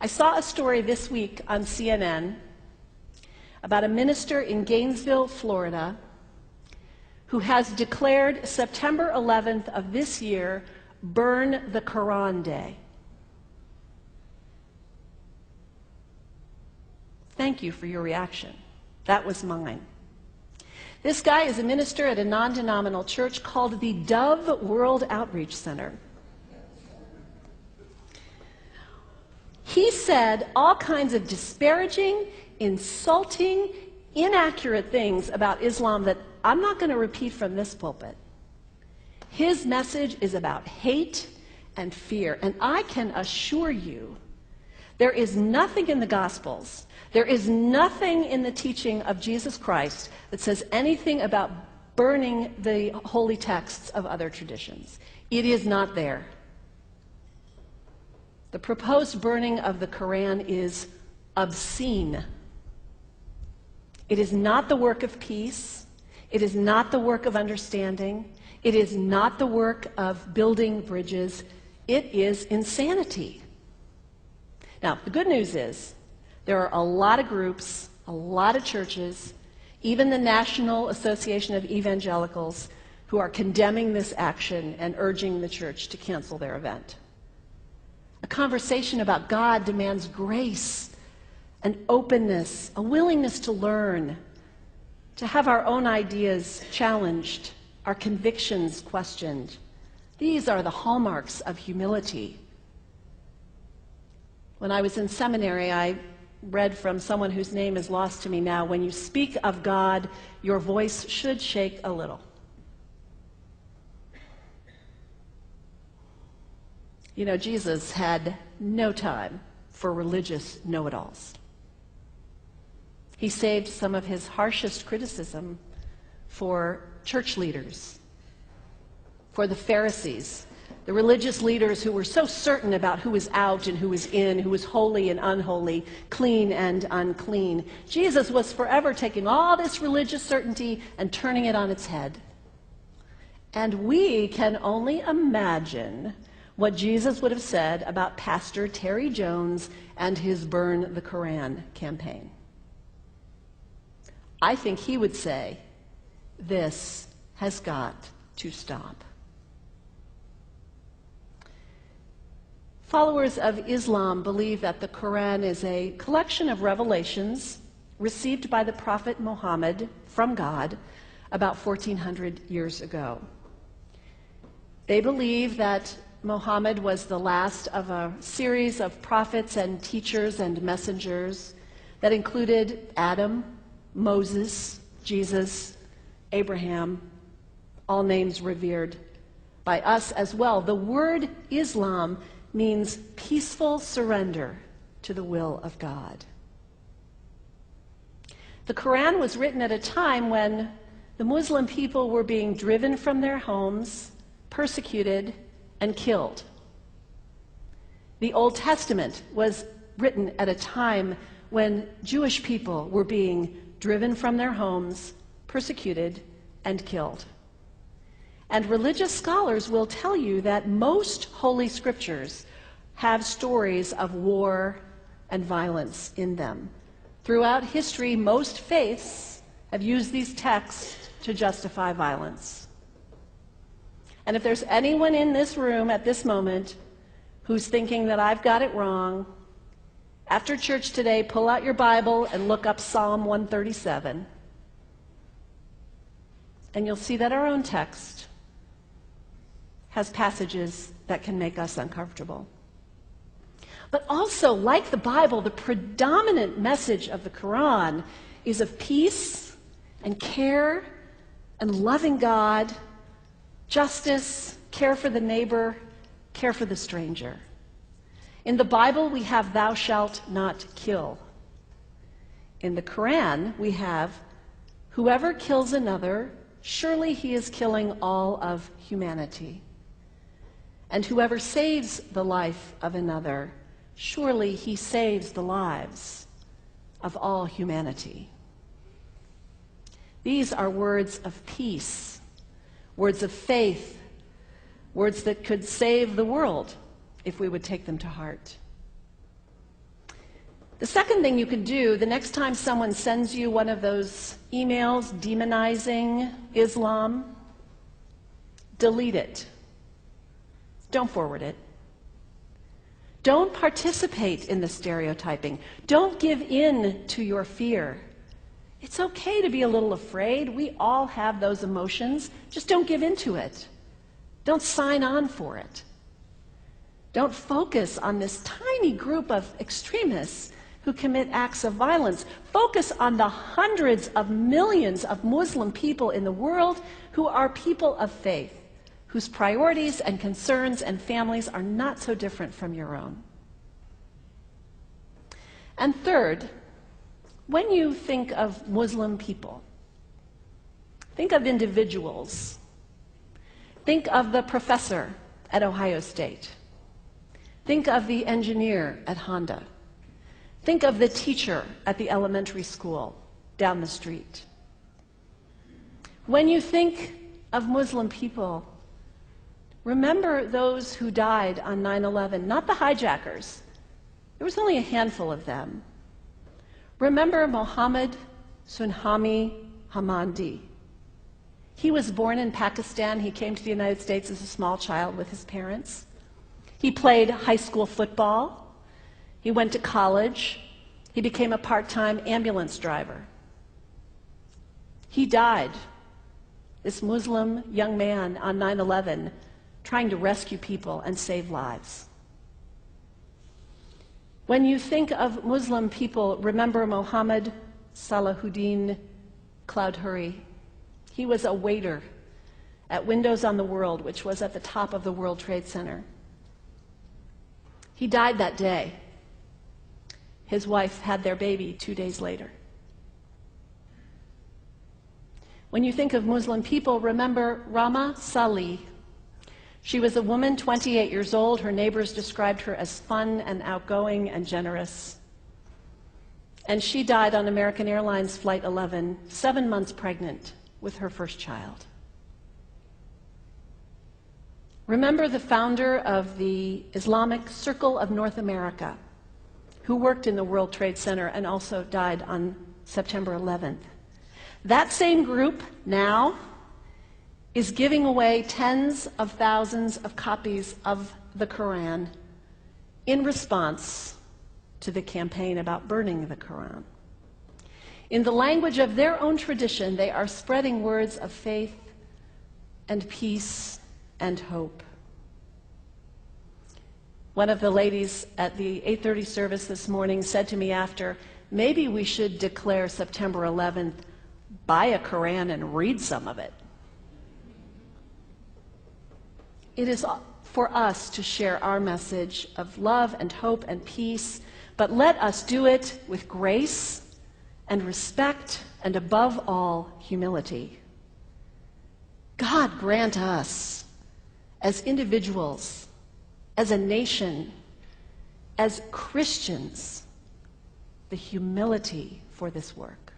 I saw a story this week on CNN about a minister in Gainesville, Florida, who has declared September 11th of this year Burn the Quran Day. Thank you for your reaction. That was mine. This guy is a minister at a non-denominational church called the Dove World Outreach Center. He said all kinds of disparaging, insulting, inaccurate things about Islam that I'm not going to repeat from this pulpit. His message is about hate and fear, and I can assure you there is nothing in the Gospels, there is nothing in the teaching of Jesus Christ that says anything about burning the holy texts of other traditions. It is not there. The proposed burning of the Quran is obscene. It is not the work of peace. It is not the work of understanding. It is not the work of building bridges. It is insanity. Now, the good news is there are a lot of groups, a lot of churches, even the National Association of Evangelicals, who are condemning this action and urging the church to cancel their event. A conversation about God demands grace and openness, a willingness to learn, to have our own ideas challenged, our convictions questioned. These are the hallmarks of humility. When I was in seminary, I read from someone whose name is lost to me now, when you speak of God, your voice should shake a little. You know, Jesus had no time for religious know-it-alls. He saved some of his harshest criticism for church leaders, for the Pharisees, the religious leaders who were so certain about who was out and who was in, who was holy and unholy, clean and unclean. Jesus was forever taking all this religious certainty and turning it on its head. And we can only imagine what Jesus would have said about Pastor Terry Jones and his Burn the Quran campaign. I think he would say, this has got to stop. Followers of Islam believe that the Quran is a collection of revelations received by the Prophet Muhammad from God about 1400 years ago. They believe that Muhammad was the last of a series of prophets and teachers and messengers that included Adam, Moses, Jesus, Abraham, all names revered by us as well. The word Islam means peaceful surrender to the will of God. The Quran was written at a time when the Muslim people were being driven from their homes, persecuted, and killed. The Old Testament was written at a time when Jewish people were being driven from their homes, persecuted, and killed. And religious scholars will tell you that most holy scriptures have stories of war and violence in them. Throughout history, most faiths have used these texts to justify violence. And if there's anyone in this room at this moment who's thinking that I've got it wrong, after church today, pull out your Bible and look up Psalm 137. And you'll see that our own text has passages that can make us uncomfortable. But also, like the Bible, the predominant message of the Quran is of peace and care and loving God, justice, care for the neighbor, care for the stranger. In the Bible, we have thou shalt not kill. In the Quran, we have whoever kills another, surely he is killing all of humanity. And whoever saves the life of another, surely he saves the lives of all humanity. These are words of peace, words of faith, words that could save the world if we would take them to heart. The second thing you can do, the next time someone sends you one of those emails demonizing Islam, delete it. Don't forward it. Don't participate in the stereotyping. Don't give in to your fear. It's okay to be a little afraid. We all have those emotions. Just don't give in to it. Don't sign on for it. Don't focus on this tiny group of extremists who commit acts of violence. Focus on the hundreds of millions of Muslim people in the world who are people of faith, whose priorities and concerns and families are not so different from your own. And third, when you think of Muslim people, think of individuals. Think of the professor at Ohio State. Think of the engineer at Honda. Think of the teacher at the elementary school down the street. When you think of Muslim people, remember those who died on 9/11, not the hijackers. There was only a handful of them. Remember Mohammed Sunhami Hamandi. He was born in Pakistan. He came to the United States as a small child with his parents. He played high school football. He went to college. He became a part-time ambulance driver. He died, this Muslim young man, on 9/11, trying to rescue people and save lives. When you think of Muslim people, remember Mohammed Salahuddin Cloudhurry. He was a waiter at Windows on the World, which was at the top of the World Trade Center. He died that day. His wife had their baby 2 days later. When you think of Muslim people, remember Rama Salih. She was a woman, 28 years old. Her neighbors described her as fun and outgoing and generous. And she died on American Airlines Flight 11, 7 months pregnant with her first child. Remember the founder of the Islamic Circle of North America, who worked in the World Trade Center and also died on September 11th. That same group now is giving away tens of thousands of copies of the Quran in response to the campaign about burning the Quran. In the language of their own tradition, they are spreading words of faith and peace and hope. One of the ladies at the 8:30 service this morning said to me after, maybe we should declare September 11th, buy a Quran and read some of it. It is for us to share our message of love and hope and peace, but let us do it with grace and respect and above all, humility. God grant us, as individuals, as a nation, as Christians, the humility for this work.